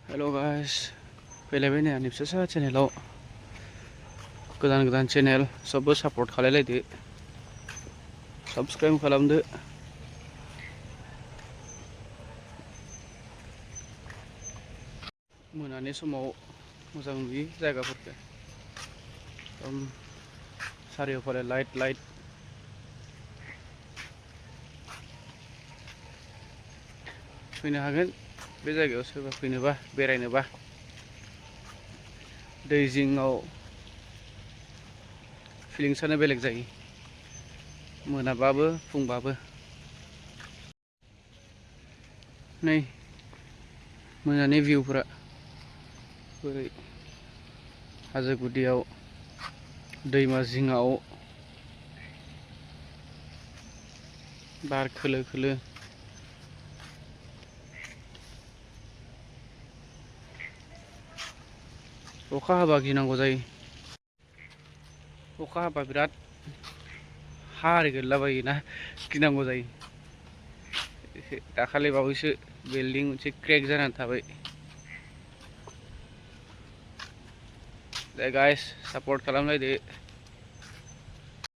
हेल' guys फैलायबाय नै आंनि फिसा चेनेलाव गोदान चेनेल सबबो सापर्ट खालायलायदो साबस्क्राइब खालामदो मोनानि समाव मोजां नुयो जायगाफोरखौ एकदम सारिय'फाले लाइट फैनो हागोन बे जायगायाव सोरबा फैनोबा बेरायनोबा दै जिङाव फिलिंसानो बेलेग जायो मोनाबाबो फुंबाबो नै मोनानि भिउफोरा बोरै हाजो गुदियाव दैमा जिङाव बार खोलो खोलो अखा हाबा गिनांगौ जायो अखा हाबा बिराद हा आरि गोलैलाबायोना गिनांगौ जायो दाखालि बावैसो बिल्डिं मोनसे क्रेक जानानै थाबाय दे गाइस सापर्ट खालामलायदो